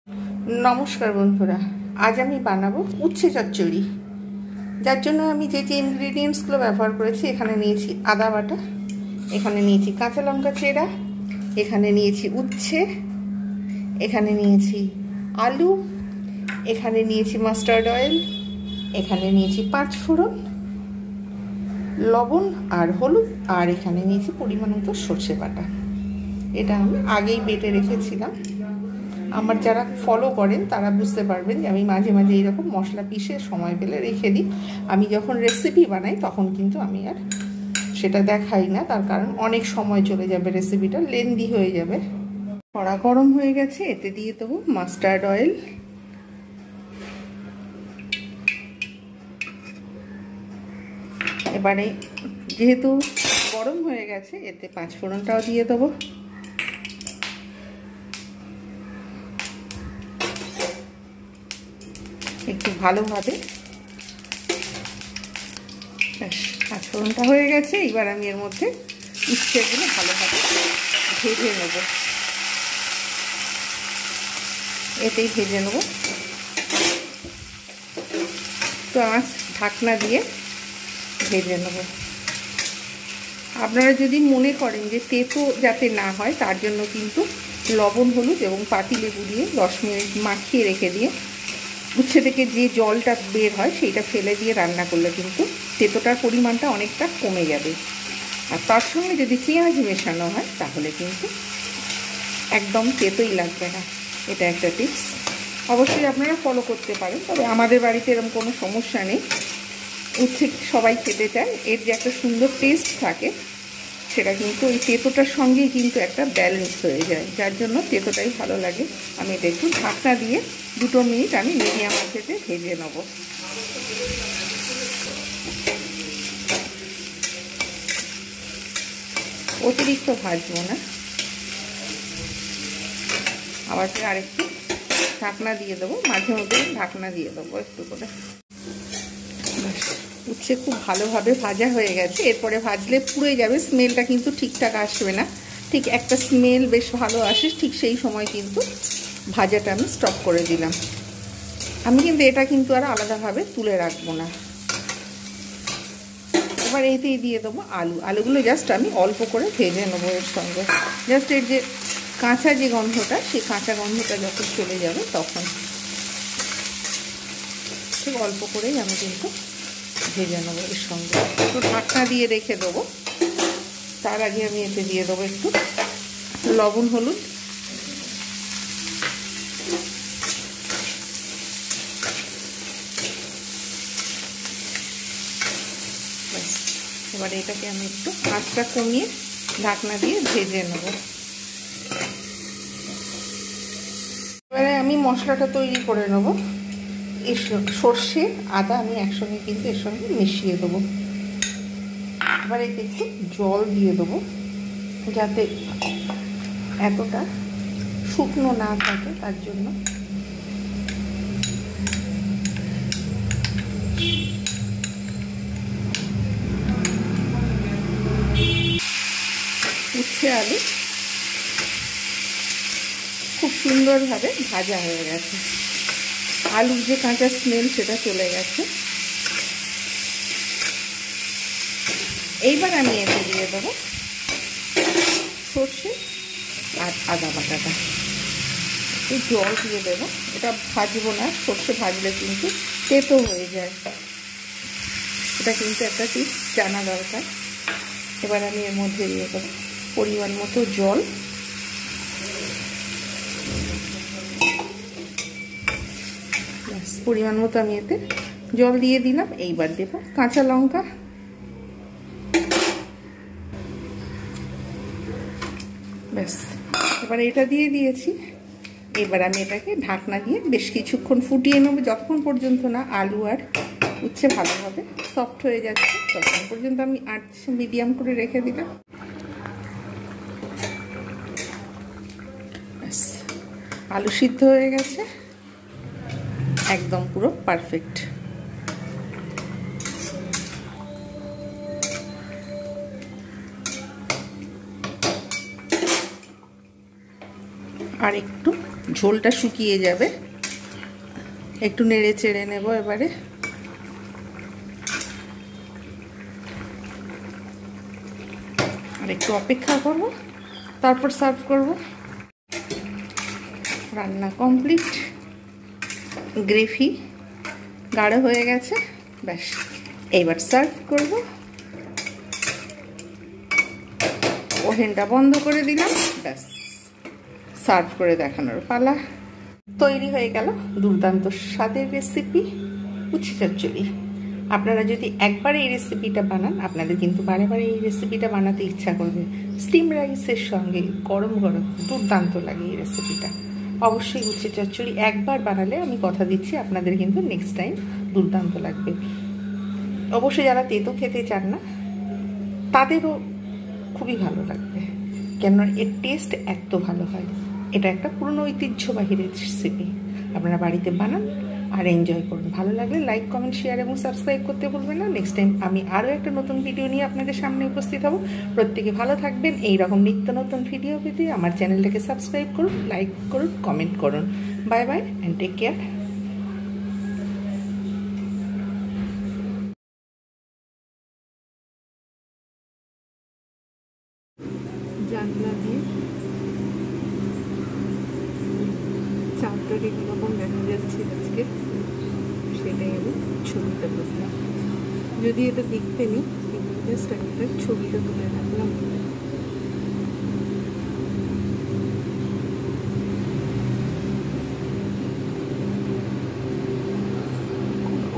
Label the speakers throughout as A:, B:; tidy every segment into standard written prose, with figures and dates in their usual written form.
A: नमस्कार बंधुरा आज आमी बानाबो उচ্ছে चच्चड़ी जार जोन्नो आमी जे जे इनग्रेडिएंट्सगुलो व्यवहार करेछि एखाने नियेछि आदा बाटा एखाने नियेछि काँचा लंका चेरा एखाने नियेछि उচ্ছে एखाने नियेछि आलू एखाने नियेछि मास्टार्ड अয়েল एखाने नियेछि पाँच फोड़न लवण और हलुद और एखाने नियेछि परिमाण मतो सर्षे बाटा एटा आमी आगेई बेटे रेखेछिलाम আমার যারা ফলো করেন তারা বুঝতে পারবেন যে আমি মাঝে মাঝে এরকম মশলা পিষে সময় পেলে রেখে দিই। আমি যখন রেসিপি বানাই তখন কিন্তু আমি আর সেটা দেখাই না, তার কারণ অনেক সময় চলে যাবে, রেসিপিটা লেন্দি হয়ে যাবে। কড়া গরম হয়ে গেছে, এতে দিয়ে দেবো মাস্টার্ড অয়েল। এবারে যেহেতু গরম হয়ে গেছে এতে পাঁচ ফোড়নটাও দিয়ে দেবো। একটু ভালোভাবে পাঁচফোড়নটা হয়ে গেছে। এবার আমি এর মধ্যে উচ্ছেগুলো ভালোভাবে ভেজে নেব, এতেই ভেজে নেব। তো আঁচ ঢাকনা দিয়ে ভেজে নেব। আপনারা যদি মনে করেন যে তেতো যাতে না হয় তার জন্য কিন্তু লবণ হলুদ এবং পাতিলেবু দিয়ে 10 মিনিট মাখিয়ে রেখে দিয়ে উচ্ছে থেকে যে জলটা বের হয় সেইটা ফেলে দিয়ে রান্না করলে কিন্তু তেতোটার পরিমাণটা অনেকটা কমে যাবে। আর তার সঙ্গে যদি পেঁয়াজ মেশানো হয় তাহলে কিন্তু একদম তেতোই লাগবে না। এটা একটা টিপস, অবশ্যই আপনারা ফলো করতে পারেন। তবে আমাদের বাড়িতে এরকম কোনো সমস্যা নেই, উচ্ছে সবাই খেতে চায়, এর যে একটা সুন্দর টেস্ট থাকে সেটা কিন্তু ওই তেতোটার সঙ্গেই কিন্তু একটা ব্যালেন্স হয়ে যায়, যার জন্য তেতোটাই ভালো লাগে। আমি এটা একটু ঢাকনা দিয়ে 2 মিনিট আমি মিডিয়াম আঁচে ভেজে নেব। অতিরিক্ত ভাজবো না, আবার আরেকটু ঢাকনা দিয়ে দেবো, মাঝে মধ্যে ঢাকনা দিয়ে দেবো একটু করে। উচ্ছে খুব ভালোভাবে ভাজা হয়ে গেছে, এরপরে ভাজলে পুড়ে যাবে, স্মেলটা কিন্তু ঠিকঠাক আসবে না। ঠিক একটা স্মেল বেশ ভালো আসে, ঠিক সেই সময় কিন্তু ভাজাটা আমি স্টপ করে দিলাম। আমি কিন্তু এটা কিন্তু আর আলাদাভাবে তুলে রাখবো না। এবার এতেই দিয়ে দেবো আলুগুলো জাস্ট আমি অল্প করে ভেজে নেবো এর সঙ্গে। জাস্ট এর যে কাঁচা যে গন্ধটা, সেই কাঁচা গন্ধটা যখন চলে যাবে তখন খুব অল্প করেই আমি কিন্তু ভেজে নেবো এর সঙ্গে। একটু ঢাকনা দিয়ে রেখে দেবো। তার আগে আমি এতে দিয়ে দেবো একটু লবণ হলুদ, এবারে এটাকে আমি একটু আঁচটা কমিয়ে ঢাকনা দিয়ে ভেজে নেব। এবারে আমি মশলাটা তৈরি করে নেব। এই সর্ষে আদা আমি একসঙ্গে কিন্তু এর সঙ্গে মিশিয়ে দেবো। এবার এতে একটু জল দিয়ে দেবো যাতে এতটা শুকনো না থাকে, তার জন্য। উচ্ছে আলু খুব সুন্দরভাবে ভাজা হয়ে গেছে, আলুর যে কাঁচা স্মেল সেটা চলে গেছে। এইবার আমি এতে দিয়ে দেবো সর্ষে আর আদা বাটাটা, একটু জল দিয়ে দেবো। এটা ভাজবো না, সর্ষে ভাজলে কিন্তু তেতো হয়ে যায়, এটা কিন্তু একটা টিপস জানা দরকার। এবার আমি এর মধ্যে দিয়ে দেবো পরিমাণ মতো জল। পরিমাণ মতো আমি এতে জল দিয়ে দিলাম। এইবার দেব কাঁচা লঙ্কা, ব্যাস। এবার এটা দিয়ে দিয়েছি। এবার আমি এটাকে ঢাকনা দিয়ে বেশ কিছুক্ষণ ফুটিয়ে নেব, যতক্ষণ পর্যন্ত না আলু আর উচ্ছে ভালোভাবে সফট হয়ে যাচ্ছে ততক্ষণ পর্যন্ত আমি আঁচ মিডিয়াম করে রেখে দিলাম। আলু সিদ্ধ হয়ে গেছে, একদম পুরো পারফেক্ট। আর একটু ঝোলটা শুকিয়ে যাবে, একটু নেড়ে চেড়ে নেব এবারে। আর একটু অপেক্ষা করব, তারপর সার্ভ করব। রান্না কমপ্লিট, গ্রেভি গাঢ় হয়ে গেছে, ব্যাস এইবার সার্ভ করব। ওভেনটা বন্ধ করে দিলাম, ব্যাস সার্ভ করে দেখানোর পালা। তৈরি হয়ে গেল দুর্দান্ত স্বাদের রেসিপি উচ্ছে চচ্চড়ি। আপনারা যদি একবার এই রেসিপিটা বানান, আপনাদের কিন্তু বারে বারে এই রেসিপিটা বানাতে ইচ্ছা করবে। স্টিম রাইসের সঙ্গে গরম গরম দুর্দান্ত লাগে এই রেসিপিটা। অবশ্যই উচ্ছে চচ্চড়ি একবার বানালে আমি কথা দিচ্ছি আপনাদের কিন্তু নেক্সট টাইম দুর্দান্ত লাগবে। অবশ্যই যারা তেতো খেতে চান না তাদেরও খুবই ভালো লাগবে, কেন এর টেস্ট এত ভালো হয়। এটা একটা পুরনো ঐতিহ্যবাহী রেসিপি। আপনারা বাড়িতে বানান আর এনজয় করুন। ভালো লাগলে লাইক, কমেন্ট, শেয়ার এবং সাবস্ক্রাইব করতে ভুলবেন না। নেক্সট টাইম আমি আরও একটা নতুন ভিডিও নিয়ে আপনাদের সামনে উপস্থিত হব। প্রত্যেকে ভালো থাকবেন। এইরকম নিত্য নতুন ভিডিও পেতে আমার চ্যানেলটাকে সাবস্ক্রাইব করুন, লাইক করুন, কমেন্ট করুন। Bye bye and take care. জানলা দিয়ে চাঁদটা কীরকম দেখা যাচ্ছে আজকে, সেটাই আমি ছবিটা তুললাম। যদি এটা দেখতে নিই, কিন্তু জাস্ট আমি এটা ছবিটা তুলে রাখলাম।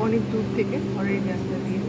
A: অনেক দূর থেকে ঘরের জানলা দিয়ে